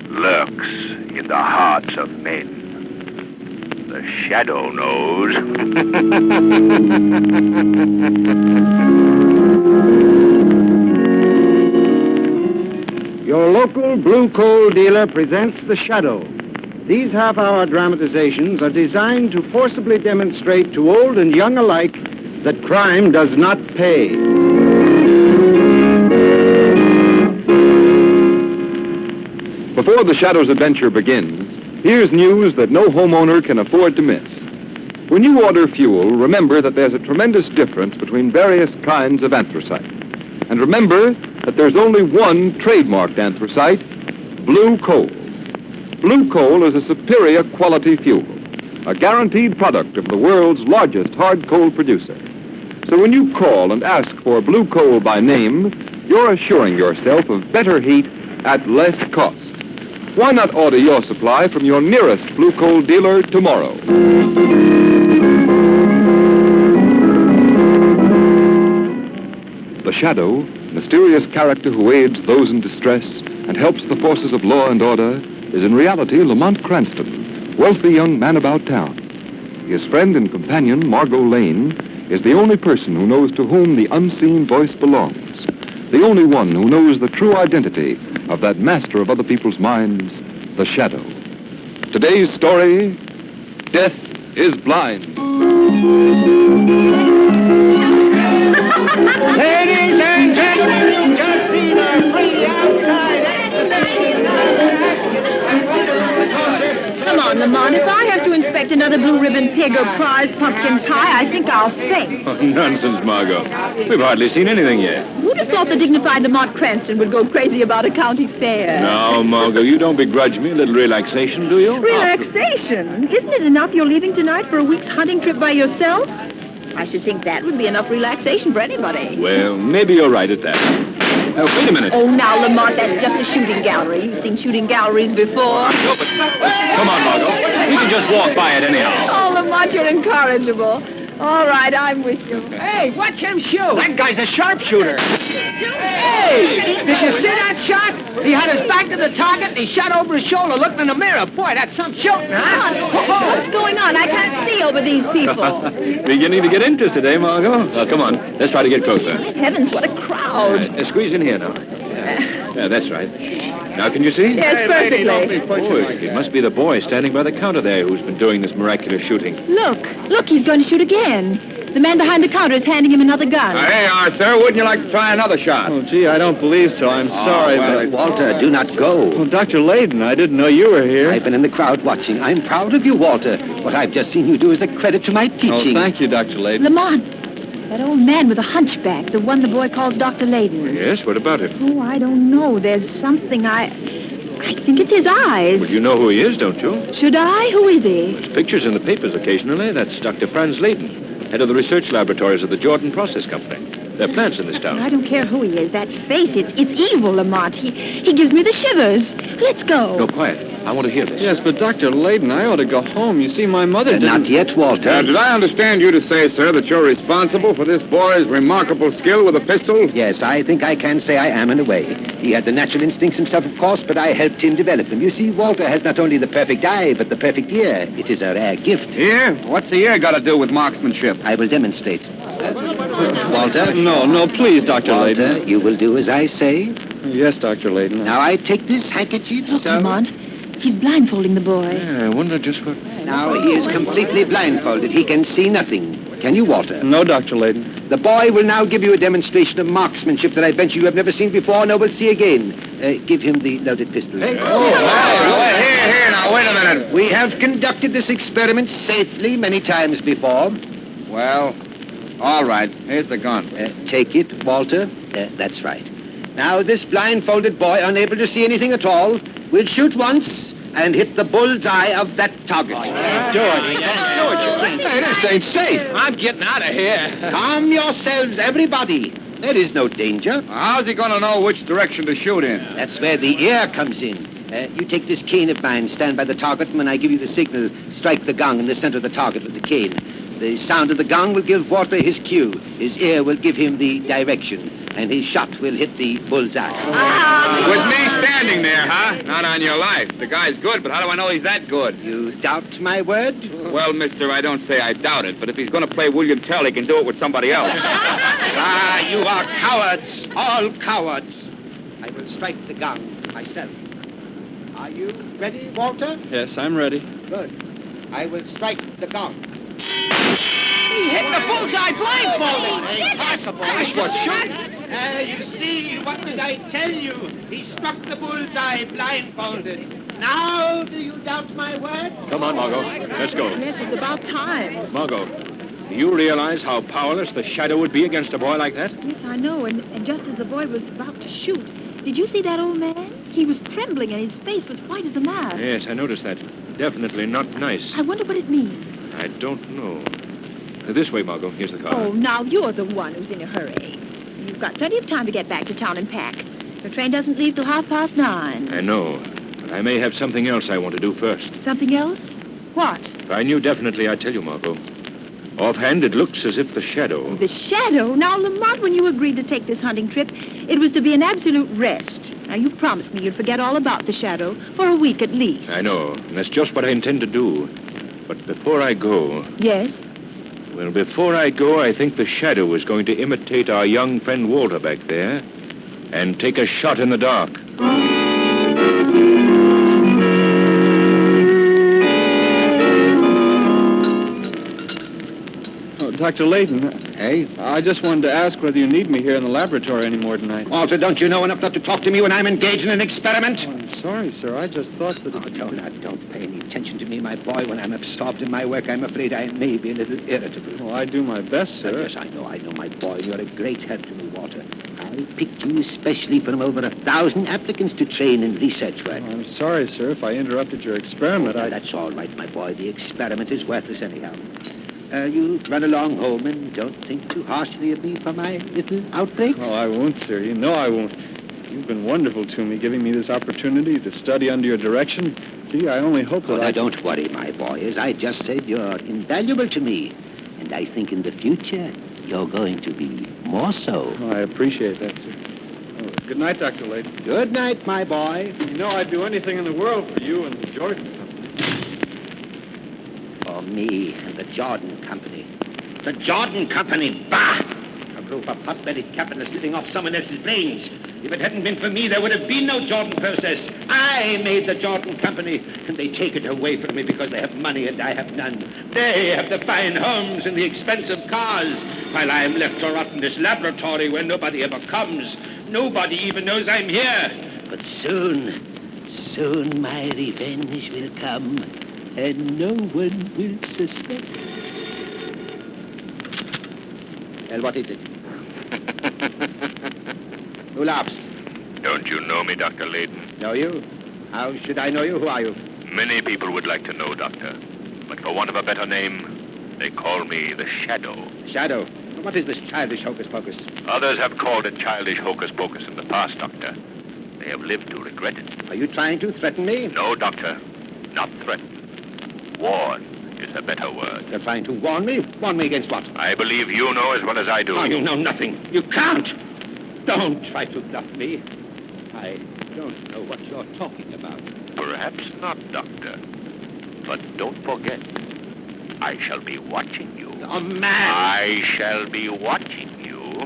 lurks in the hearts of men. The shadow knows. Your local blue coal dealer presents The Shadow. These half-hour dramatizations are designed to forcibly demonstrate to old and young alike that crime does not pay. Before The Shadow's adventure begins, here's news that no homeowner can afford to miss. When you order fuel, remember that there's a tremendous difference between various kinds of anthracite. And remember that there's only one trademarked anthracite, blue coal. Blue coal is a superior quality fuel, a guaranteed product of the world's largest hard coal producer. So when you call and ask for blue coal by name, you're assuring yourself of better heat at less cost. Why not order your supply from your nearest blue coal dealer tomorrow? The Shadow, mysterious character who aids those in distress and helps the forces of law and order, is in reality Lamont Cranston, wealthy young man about town. His friend and companion, Margot Lane, is the only person who knows to whom the unseen voice belongs, the only one who knows the true identity of that master of other people's minds, the Shadow. Today's story, Death is Blind. Ladies and gentlemen, just seen our free outside. Come on, Lamont. If I have to inspect another blue ribbon pig or prize pumpkin pie, I think I'll faint. Oh, nonsense, Margot. We've hardly seen anything yet. Who'd have thought the dignified Lamont Cranston would go crazy about a county fair? No, Margot, you don't begrudge me a little relaxation, do you? Relaxation? Isn't it enough you're leaving tonight for a week's hunting trip by yourself? I should think that would be enough relaxation for anybody. Well, maybe you're right at that. Wait a minute. Oh, now, Lamont, that's just a shooting gallery. You've seen shooting galleries before. No, but come on, Margot. We can just walk by it anyhow. Oh, Lamont, you're incorrigible. All right, I'm with you. Hey, watch him shoot. That guy's a sharpshooter. Hey, did you see that shot? He had his back to the target and he shot over his shoulder looking in the mirror. Boy, that's some shooting, huh? What's going on? I can't see over these people. Beginning to get interested, eh, Margot? Well, come on. Let's try to get closer. Heavens, what a crowd. Squeeze in here now. Yeah, that's right. Now, can you see? Yes, perfectly. Oh, it must be the boy standing by the counter there who's been doing this miraculous shooting. Look, he's going to shoot again. The man behind the counter is handing him another gun. Hey, sir, wouldn't you like to try another shot? Oh, gee, I don't believe so. I'm sorry, but... Walter, do not go. Oh, Dr. Layden, I didn't know you were here. I've been in the crowd watching. I'm proud of you, Walter. What I've just seen you do is a credit to my teaching. Oh, thank you, Dr. Layden. Lamont, that old man with a hunchback, the one the boy calls Dr. Layden. Yes, what about it? Oh, I don't know. There's something I think it's his eyes. Well, you know who he is, don't you? Should I? Who is he? There's pictures in the papers occasionally. That's Dr. Franz Layden, head of the research laboratories of the Jordan Process Company. There are plants in this town. I don't care who he is. That face, it's evil, Lamont. He gives me the shivers. Let's go. No, quiet. I want to hear this. Yes, but Dr. Layden, I ought to go home. You see, my mother didn't... Not yet, Walter. Did I understand you to say, sir, that you're responsible for this boy's remarkable skill with a pistol? Yes, I think I can say I am in a way. He had the natural instincts himself, of course, but I helped him develop them. You see, Walter has not only the perfect eye, but the perfect ear. It is a rare gift. Ear? What's the ear got to do with marksmanship? I will demonstrate. Walter? No, please, Dr. Walter, Layden. you will do as I say. Yes, Dr. Layden. Now, I take this handkerchief, Look, so... Lamont, he's blindfolding the boy. Yeah, I wonder just what... Now, he is completely blindfolded. He can see nothing. Can you, Walter? No, Dr. Layden. The boy will now give you a demonstration of marksmanship that I venture you have never seen before, nor will see again. Give him the loaded pistol. Here, now, wait a minute. We have conducted this experiment safely many times before. Well, all right. Here's the gun. Take it, Walter. That's right. Now, this blindfolded boy, unable to see anything at all, will shoot once and hit the bull's eye of that target. George, hey, this ain't safe. I'm getting out of here. Calm yourselves, everybody. There is no danger. How's he going to know which direction to shoot in? That's where the ear comes in. You take this cane of mine, stand by the target, and when I give you the signal, strike the gong in the center of the target with the cane. The sound of the gong will give Walter his cue. His ear will give him the direction. and his shot will hit the bullseye. With me standing there, huh? Not on your life. The guy's good, but how do I know he's that good? You doubt my word? Well, mister, I don't say I doubt it, but if he's going to play William Tell, he can do it with somebody else. You are cowards, all cowards. I will strike the gong myself. Are you ready, Walter? Yes, I'm ready. Good. I will strike the gong. He hit the bullseye blindfolded. Impossible. That's what shot. You see, what did I tell you? He struck the bullseye blindfolded. Now, do you doubt my word? Come on, Margot. Let's go. Yes, it's about time. Margot, do you realize how powerless the shadow would be against a boy like that? Yes, I know. And just as the boy was about to shoot, did you see that old man? He was trembling and his face was white as a mask. Yes, I noticed that. Definitely not nice. I wonder what it means. I don't know. This way, Margot. Here's the car. Oh, now you're the one who's in a hurry. You've got plenty of time to get back to town and pack. The train doesn't leave till 9:30. I know. But I may have something else I want to do first. Something else? What? If I knew definitely, I'd tell you, Margot. Offhand, it looks as if the shadow... The shadow? Now, Lamont, when you agreed to take this hunting trip, it was to be an absolute rest. Now, you promised me you'd forget all about the shadow for a week at least. I know. And that's just what I intend to do. But before I go... Yes? Well, before I go, I think the shadow is going to imitate our young friend Walter back there and take a shot in the dark. Dr. Layton. Hey? I just wanted to ask whether you need me here in the laboratory anymore tonight. Walter, don't you know enough not to talk to me when I'm engaged in an experiment? Oh, I'm sorry, sir. I just thought that... Don't pay any attention to me, my boy. When I'm absorbed in my work, I'm afraid I may be a little irritable. Well, I do my best, sir. Yes, I know, my boy. You're a great help to me, Walter. I picked you especially from over 1,000 applicants to train in research work. I'm sorry, sir, if I interrupted your experiment. That's all right, my boy. The experiment is worthless anyhow. You run along home and don't think too harshly of me for my little outbreak. Oh, I won't, sir. You know I won't. You've been wonderful to me, giving me this opportunity to study under your direction. Gee, I only hope that now don't worry, my boy. As I just said, you're invaluable to me. And I think in the future, you're going to be more so. Oh, I appreciate that, sir. Oh, good night, Dr. Layton. Good night, my boy. You know I'd do anything in the world for you and the Jordan Company. For me and the Jordan Company. The Jordan Company, bah! A group of hot-blooded capitalists living off someone else's brains. If it hadn't been for me, there would have been no Jordan process. I made the Jordan Company, and they take it away from me because they have money and I have none. They have the fine homes and the expensive cars, while I'm left to rot in this laboratory where nobody ever comes. Nobody even knows I'm here. But soon my revenge will come, and no one will suspect. Well, what is it? Who laughs? Don't you know me, Dr. Layton? Know you? How should I know you? Who are you? Many people would like to know, Doctor. But for want of a better name, they call me the Shadow. Shadow? What is this childish hocus-pocus? Others have called it childish hocus-pocus in the past, Doctor. They have lived to regret it. Are you trying to threaten me? No, Doctor. Not threaten. Warn is a better word. You're trying to warn me? Warn me against what? I believe you know as well as I do. Oh, you know nothing. You can't. Don't try to bluff me. I don't know what you're talking about. Perhaps not, Doctor. But don't forget, I shall be watching you. Oh, man! I shall be watching you.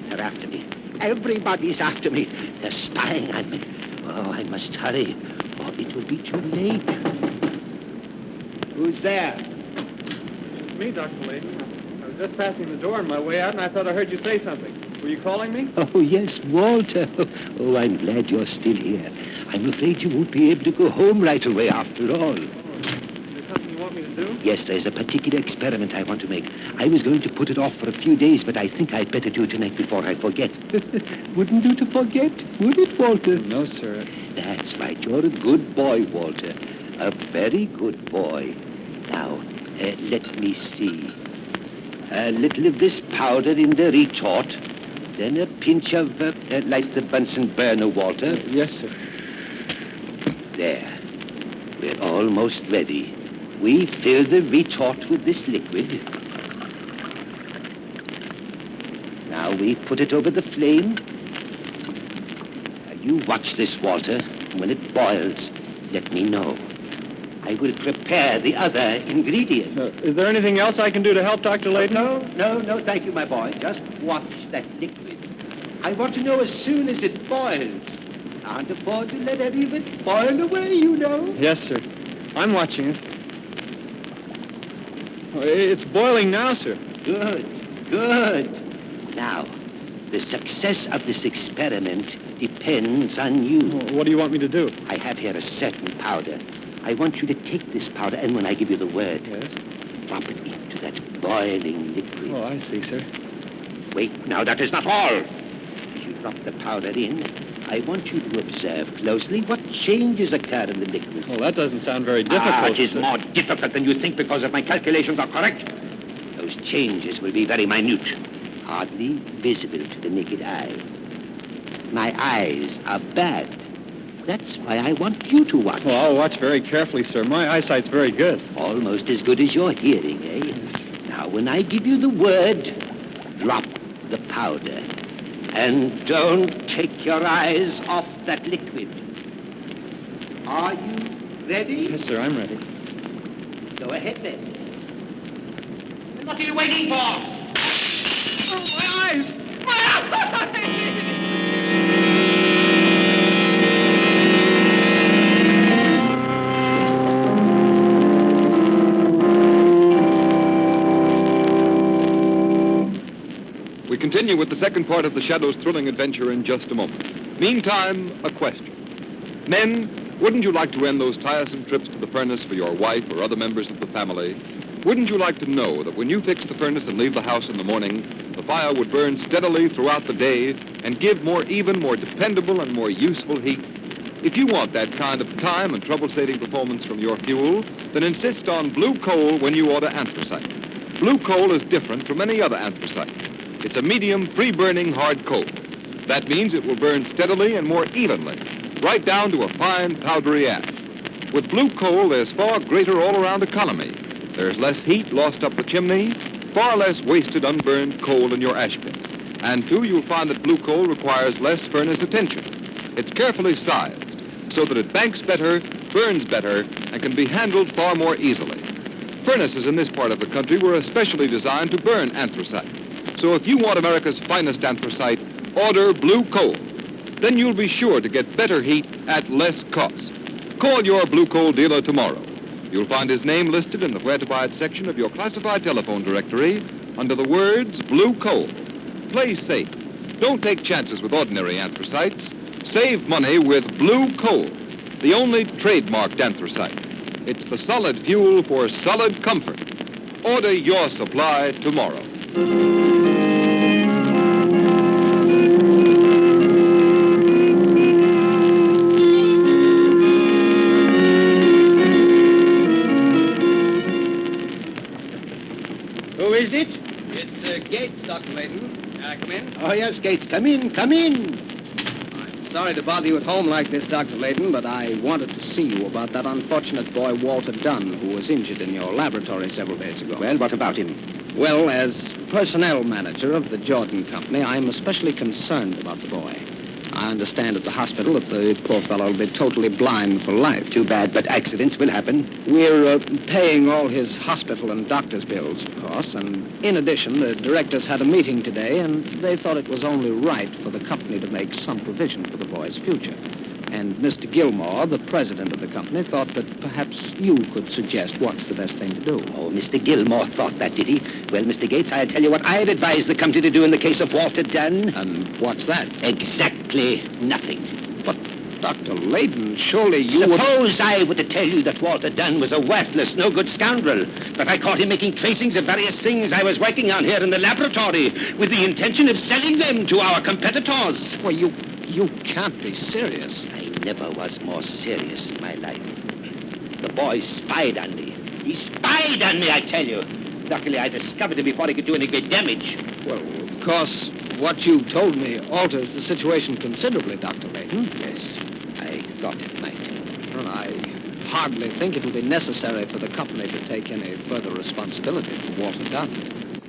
They're after me. Everybody's after me. They're spying on me. Oh, I must hurry, or it will be too late. Who's there? It's me, Dr. Layton. I was just passing the door on my way out, and I thought I heard you say something. Were you calling me? Oh, yes, Walter. Oh, I'm glad you're still here. I'm afraid you won't be able to go home right away after all. Is there something you want me to do? Yes, there's a particular experiment I want to make. I was going to put it off for a few days, but I think I'd better do it tonight before I forget. Wouldn't do to forget, would it, Walter? No, sir. That's right. You're a good boy, Walter. A very good boy. Now, let me see. A little of this powder in the retort. Then a pinch of, like the Bunsen burner, Walter. Yes, sir. There. We're almost ready. We fill the retort with this liquid. Now we put it over the flame. Now you watch this, Walter. When it boils, let me know. I will prepare the other ingredients. Is there anything else I can do to help, Dr. Layton? No, thank you, my boy. Just watch that liquid. I want to know as soon as it boils. Can't afford to let any of it boil away, you know. Yes, sir. I'm watching it. Oh, it's boiling now, sir. Good. Now, the success of this experiment depends on you. What do you want me to do? I have here a certain powder. I want you to take this powder, and when I give you the word, Yes? drop it into that boiling liquid. Oh, I see, sir. Wait, now, that is not all. As you drop the powder in, I want you to observe closely what changes occur in the liquid. Well, that doesn't sound very difficult. It is sir. more difficult than you think because if my calculations are correct. Those changes will be very minute, hardly visible to the naked eye. My eyes are bad. That's why I want you to watch. Well, I'll watch very carefully, sir. My eyesight's very good. Almost as good as your hearing, eh? Now, when I give you the word, drop the powder. And don't take your eyes off that liquid. Are you ready? Yes, sir, I'm ready. Go ahead, then. What are you waiting for? Oh, my eyes! My eyes! We continue with the second part of the Shadow's thrilling adventure in just a moment. Meantime, a question. Men, wouldn't you like to end those tiresome trips to the furnace for your wife or other members of the family? Wouldn't you like to know that when you fix the furnace and leave the house in the morning, the fire would burn steadily throughout the day and give more even, more dependable, and more useful heat? If you want that kind of time and trouble-saving performance from your fuel, then insist on blue coal when you order anthracite. Blue coal is different from any other anthracite. It's a medium, free-burning hard coal. That means it will burn steadily and more evenly, right down to a fine, powdery ash. With blue coal, there's far greater all-around economy. There's less heat lost up the chimney, far less wasted unburned coal in your ash pit. And, too, you'll find that blue coal requires less furnace attention. It's carefully sized so that it banks better, burns better, and can be handled far more easily. Furnaces in this part of the country were especially designed to burn anthracite. So if you want America's finest anthracite, order blue coal. Then you'll be sure to get better heat at less cost. Call your blue coal dealer tomorrow. You'll find his name listed in the Where to Buy It section of your classified telephone directory under the words blue coal. Play safe. Don't take chances with ordinary anthracites. Save money with blue coal, the only trademarked anthracite. It's the solid fuel for solid comfort. Order your supply tomorrow. Who is it? It's Gates, Dr. Layton. Can I come in? Oh, yes, Gates. Come in, come in. I'm sorry to bother you at home like this, Dr. Layton, but I wanted to see you about that unfortunate boy, Walter Dunn, who was injured in your laboratory several days ago. Well, what about him? Well, as personnel manager of the Jordan Company, I'm especially concerned about the boy. I understand at the hospital that the poor fellow will be totally blind for life. Too bad, but accidents will happen. We're paying all his hospital and doctor's bills, of course, and in addition, the directors had a meeting today, and they thought it was only right for the company to make some provision for the boy's future. And Mr. Gilmore, the president of the company, thought that perhaps you could suggest what's the best thing to do. Oh, Mr. Gilmore thought that, did he? Well, Mr. Gates, I'll tell you what I'd advise the company to do in the case of Walter Dunn. And what's that? Exactly nothing. But, Dr. Layton, surely you would... Suppose I were to tell you that Walter Dunn was a worthless, no-good scoundrel, that I caught him making tracings of various things I was working on here in the laboratory with the intention of selling them to our competitors. Well, you can't be serious. I never was more serious in my life. The boy spied on me. He spied on me, I tell you. Luckily, I discovered him before he could do any great damage. Well, of course, what you told me alters the situation considerably, Dr. Layton. Yes, I thought it might. Well, I hardly think it will be necessary for the company to take any further responsibility for Walter Dunn.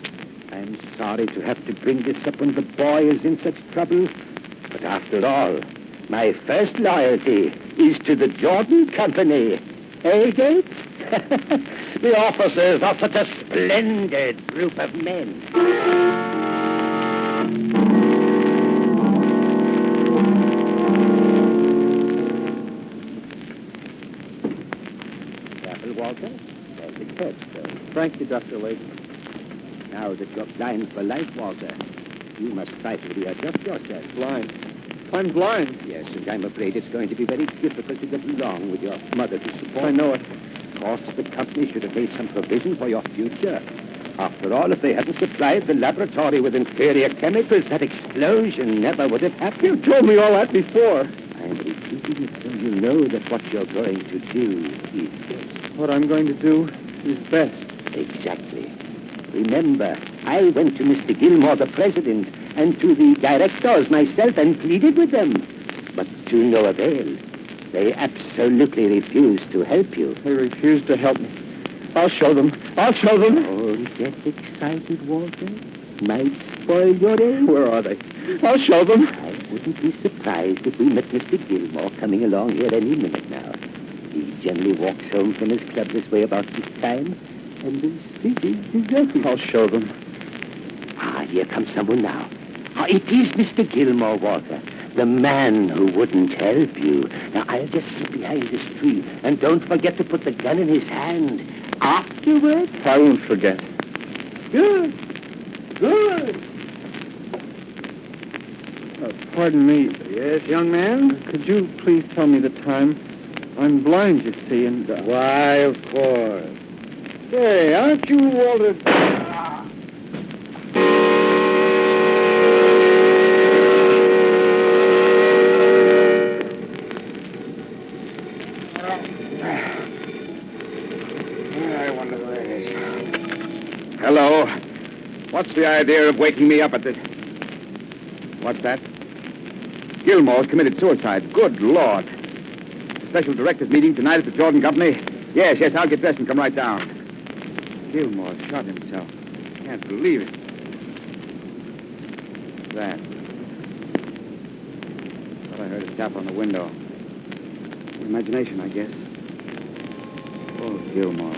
I'm sorry to have to bring this up when the boy is in such trouble. But after all, my first loyalty is to the Jordan Company. Eh, Gates? The officers are such a splendid group of men. Careful, Walter. There's the curbstone. Thank you, Dr. Layton. Now that you're blind for life, Walter, you must try to readjust yourself. Blind. I'm blind. Yes, and I'm afraid it's going to be very difficult to get along with your mother to support. I know it. Of course, the company should have made some provision for your future. After all, if they hadn't supplied the laboratory with inferior chemicals, that explosion never would have happened. You told me all that before. I'm repeating it so you know that what you're going to do is best. What I'm going to do is best. Exactly. Remember, I went to Mr. Gilmore, the president, and to the directors myself and pleaded with them. But to no avail. They absolutely refused to help you. They refuse to help me. I'll show them. I'll show them. Don't get excited, Walter. Might spoil your day. Where are they? I'll show them. I wouldn't be surprised if we met Mr. Gilmore coming along here any minute now. He generally walks home from his club this way about this time, and is sleeping exactly. I'll show them. Ah, here comes someone now. Ah, it is Mr. Gilmore, Walter, the man who wouldn't help you. Now, I'll just slip behind this tree, and don't forget to put the gun in his hand. Afterwards... I won't forget. Good. Good. Pardon me. Yes, young man? Could you please tell me the time? I'm blind, you see, and... Why, of course. Say, aren't you Walter... I wonder where it is. Hello. What's the idea of waking me up at this... What's that? Gilmore's committed suicide. Good Lord. The special directors meeting tonight at the Jordan Company? Yes, I'll get dressed and come right down. Gilmore shot himself. Can't believe it. What's that? Thought I heard a tap on the window. Imagination, I guess. Oh, Gilmore.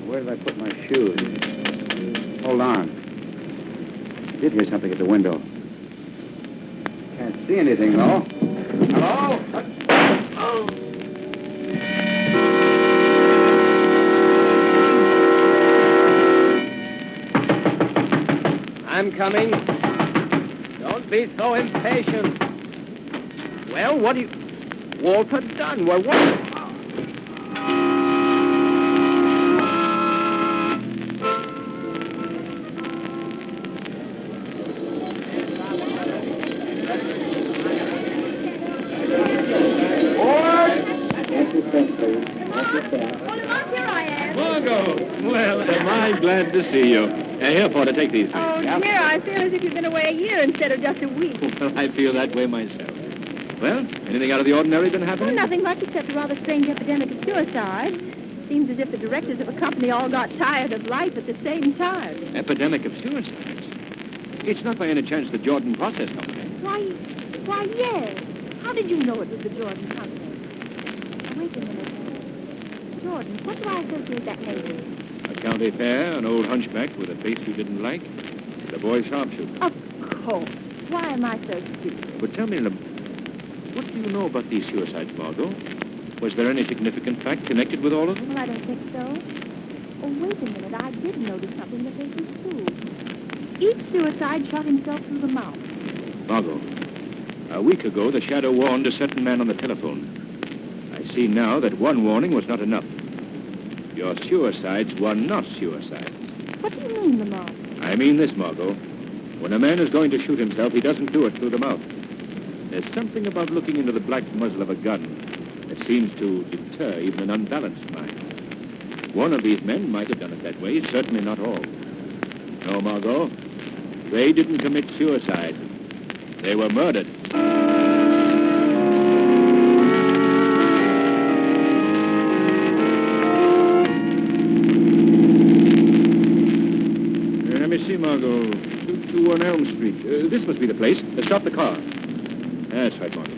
Where did I put my shoes? Hold on. I did hear something at the window. Can't see anything, though. Hello? Oh. I'm coming. Don't be so impatient. Well, what do you... Walter Dunn, well, what... Margot! Well, am I glad to see you. Here, Porter, take these. Oh, dear, I feel as if you've been away a year instead of just a week. Well, I feel that way myself. Well, anything out of the ordinary been Oh, happening? nothing much except a rather strange epidemic of suicide. Seems as if the directors of a company all got tired of life at the same time. Epidemic of suicides? It's not by any chance the Jordan Process Company. Why, yes. How did you know it was the Jordan Company? Now, wait a minute. Jordan, what do I associate that name with? A county fair, an old hunchback with a face you didn't like, the boy sharpshooter. Of course. Why am I so stupid? But tell me, what do you know about these suicides, Margot? Was there any significant fact connected with all of them? Well, I don't think so. Oh, wait a minute. I did notice something that made me fool. Each suicide shot himself through the mouth. Margot, a week ago, the Shadow warned a certain man on the telephone. I see now that one warning was not enough. Your suicides were not suicides. What do you mean, Lamont? I mean this, Margot. When a man is going to shoot himself, he doesn't do it through the mouth. There's something about looking into the black muzzle of a gun that seems to deter even an unbalanced mind. One of these men might have done it that way, certainly not all. No, Margot, they didn't commit suicide. They were murdered. Let me see, Margot. This must be the place. Stop the car. That's right, Margot.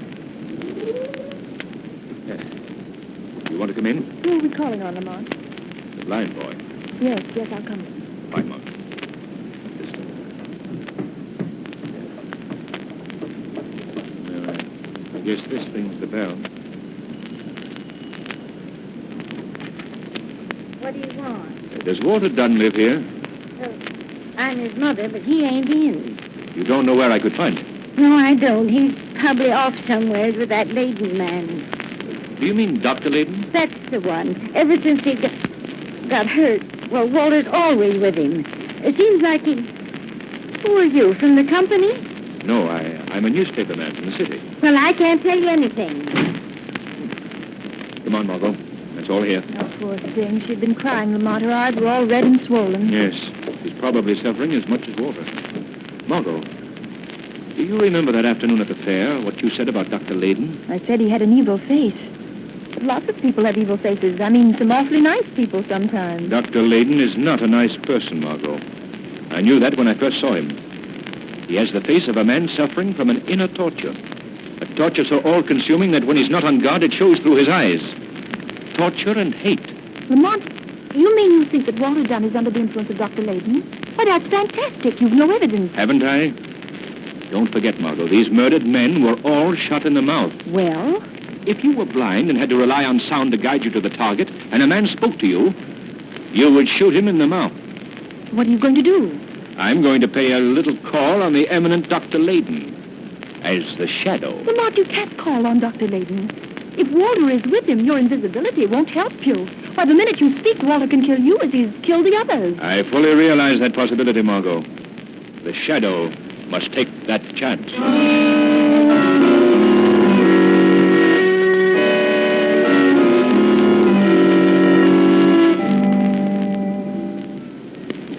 Yes. You want to come in? Who are we calling on, Lamont? The blind boy. Yes, I'll come in. Fine, Margot. I guess this thing's the bell. What do you want? Does Walter Dunn live here? I'm his mother, but he ain't in. You don't know where I could find him? No, I don't. He's probably off somewhere with that Layden man. Do you mean Dr. Layden? That's the one. Ever since he got hurt, well, Walter's always with him. It seems like he... Who are you, from the company? No, I'm a newspaper man from the city. Well, I can't tell you anything. Come on, Margot. That's all here. Oh, poor thing. She'd been crying, Lamont. Her eyes were all red and swollen. Yes. He's probably suffering as much as Walter. Margot, do you remember that afternoon at the fair, what you said about Dr. Layden? I said he had an evil face. Lots of people have evil faces. I mean, some awfully nice people sometimes. Dr. Layden is not a nice person, Margot. I knew that when I first saw him. He has the face of a man suffering from an inner torture. A torture so all-consuming that when he's not on guard, it shows through his eyes. Torture and hate. Lamont, you mean you think that Walter Dunn is under the influence of Dr. Layden? Why, that's fantastic. You've no evidence. Haven't I? Don't forget, Margot, these murdered men were all shot in the mouth. Well? If you were blind and had to rely on sound to guide you to the target, and a man spoke to you, you would shoot him in the mouth. What are you going to do? I'm going to pay a little call on the eminent Dr. Layden as the shadow. Lamont, you can't call on Dr. Layden. If Walter is with him, your invisibility won't help you. Why, the minute you speak, Walter can kill you as he's killed the others. I fully realize that possibility, Margot. The shadow must take that chance.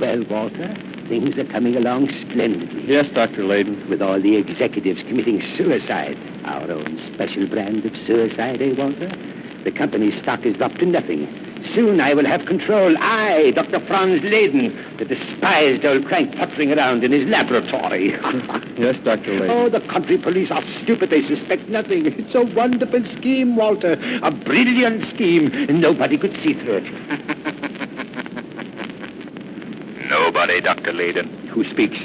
Well, Walter, things are coming along splendidly. Yes, Dr. Layden. With all the executives committing suicide. Our own special brand of suicide, eh, Walter? The company's stock is dropped to nothing. Soon I will have control. I, Dr. Franz Layden, the despised old crank puttering around in his laboratory. Yes, Dr. Layden. Oh, the country police are stupid. They suspect nothing. It's a wonderful scheme, Walter. A brilliant scheme. Nobody could see through it. Nobody, Dr. Layden. Who speaks?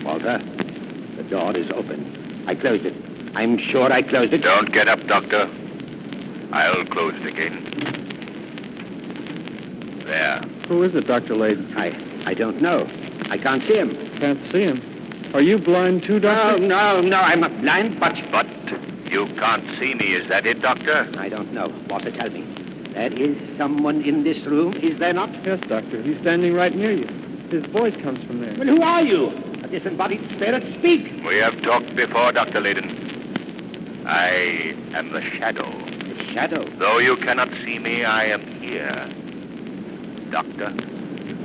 Walter, the door is open. I closed it. I'm sure I closed it. Don't get up, Doctor. I'll close it again. There. Who is it, Dr. Layden? I don't know. I can't see him. Can't see him. Are you blind too, Doctor? No, I'm not blind, but... But you can't see me, is that it, Doctor? I don't know. Walter, tell me. There is someone in this room, is there not? Yes, Doctor. He's standing right near you. His voice comes from there. Well, who are you? A disembodied spirit? Speak. We have talked before, Dr. Layden. I am the shadow. The shadow. Though you cannot see me, I am here. Doctor,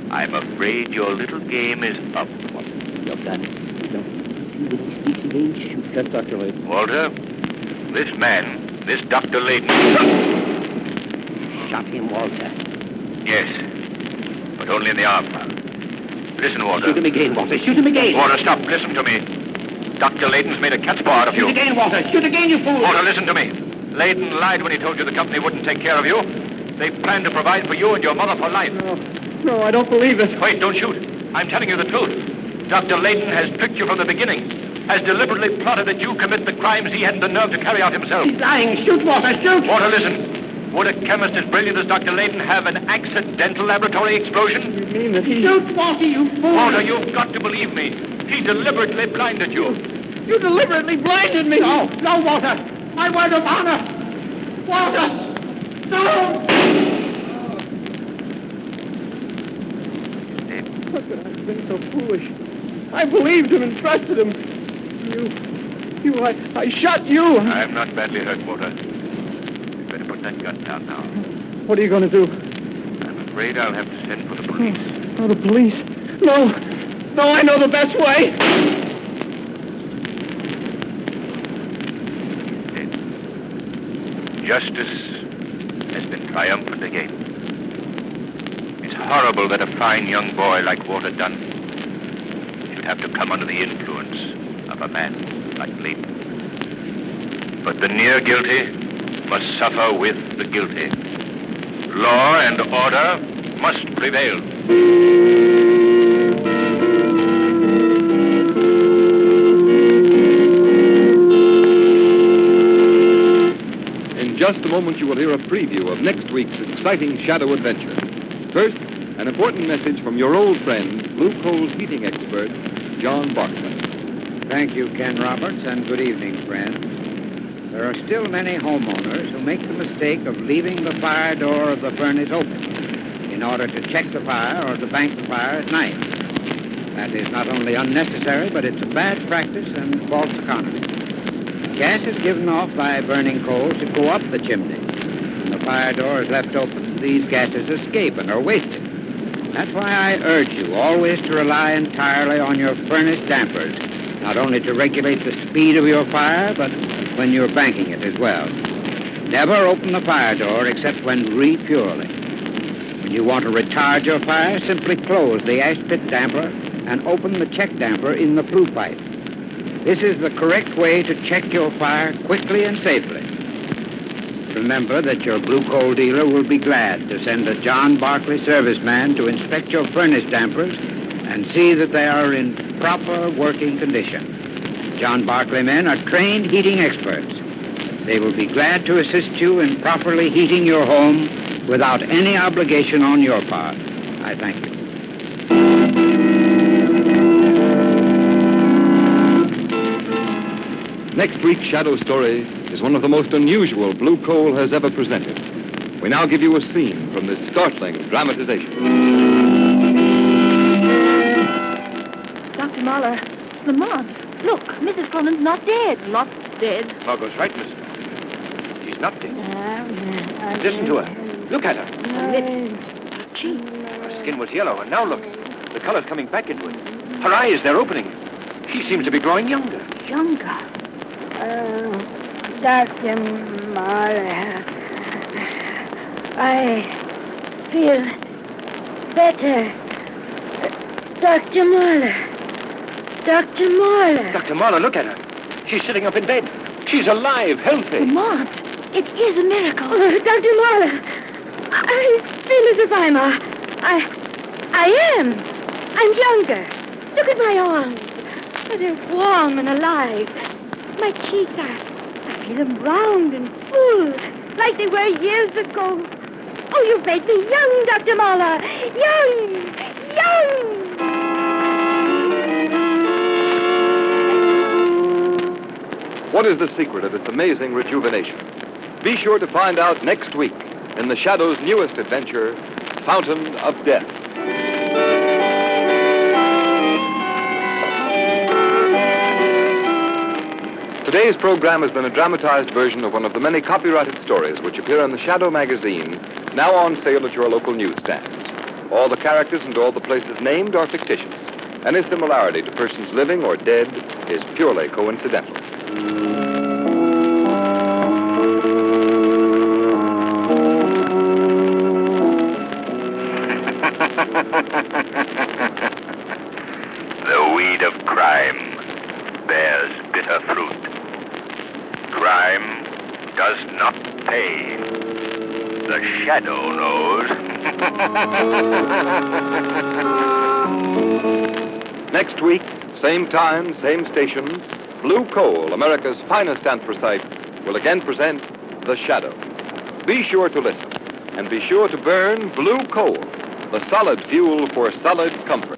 I'm afraid your little game is up. What? You've done it. You don't see when he speaks again, shoot. Yes, Dr. Layden. Walter, this man, this Dr. Layden... Shot him, Walter. Yes, but only in the arm. Listen, Walter. Shoot him again, Walter. Shoot him again. Walter, stop. Listen to me. Dr. Layden's made a cat's paw out of you. Shoot again, Walter. Shoot again, you fool. Walter, listen to me. Layden lied when he told you the company wouldn't take care of you. They planned to provide for you and your mother for life. No, I don't believe it. Wait, don't shoot. I'm telling you the truth. Dr. Layden has tricked you from the beginning, has deliberately plotted that you commit the crimes he hadn't the nerve to carry out himself. He's lying. Shoot, Walter. Shoot. Walter, listen. Would a chemist as brilliant as Dr. Layden have an accidental laboratory explosion? You mean that he... Shoot, Walter, you fool. Walter, you've got to believe me. He deliberately blinded you. You deliberately blinded me. No, Walter. My word of honor. Walter. No. Look, I've been so foolish. I believed him and trusted him. I shot you. I'm not badly hurt, Walter. You'd better put that gun down now. What are you going to do? I'm afraid I'll have to send for the police. Oh, the police. No, I know the best way. Justice has been triumphant again. It's horrible that a fine young boy like Walter Dunn should would have to come under the influence of a man like Leighton. But the near guilty must suffer with the guilty. Law and order must prevail. In just a moment, you will hear a preview of next week's exciting Shadow adventure. First, an important message from your old friend, Blue Coal's heating expert, John Barclay. Thank you, Ken Roberts, and good evening, friends. There are still many homeowners who make the mistake of leaving the fire door of the furnace open in order to check the fire or to bank the fire at night. That is not only unnecessary, but it's a bad practice and false economy. Gas is given off by burning coals to go up the chimney. When the fire door is left open, these gases escape and are wasted. That's why I urge you always to rely entirely on your furnace dampers, not only to regulate the speed of your fire, but when you're banking it as well. Never open the fire door except when refueling. When you want to retard your fire, simply close the ash pit damper and open the check damper in the flue pipe. This is the correct way to check your fire quickly and safely. Remember that your blue coal dealer will be glad to send a John Barclay serviceman to inspect your furnace dampers and see that they are in proper working condition. John Barclay men are trained heating experts. They will be glad to assist you in properly heating your home without any obligation on your part. I thank you. Next week's Shadow story is one of the most unusual Blue Coal has ever presented. We now give you a scene from this startling dramatization. Dr. Mahler, the mobs. Look, Mrs. Cullen's not dead. Not dead. Margot's right, miss. She's not dead. Listen to her. Look at her. Her lips, her cheeks. Her skin was yellow, and now look. The color's coming back into it. Her eyes, they're opening. She seems to be growing younger. Younger. Dr. Mahler, I feel better. Dr. Mahler. Dr. Mahler. Dr. Mahler, look at her. She's sitting up in bed. She's alive, healthy. The mobs. It is a miracle. Dr. Mahler, I feel as if I am. I'm younger. Look at my arms. They're warm and alive. My cheeks, I feel them round and full, like they were years ago. Oh, you've made me young, Dr. Mahler. Young! What is the secret of this amazing rejuvenation? Be sure to find out next week in the Shadow's newest adventure, Fountain of Death. Today's program has been a dramatized version of one of the many copyrighted stories which appear in the Shadow magazine, now on sale at your local newsstands. All the characters and all the places named are fictitious. Any similarity to persons living or dead is purely coincidental. The weed of crime bears bitter fruit. Crime does not pay. The Shadow knows. Next week, same time, same station, Blue Coal, America's finest anthracite, will again present The Shadow. Be sure to listen, and be sure to burn Blue Coal, the solid fuel for solid comfort.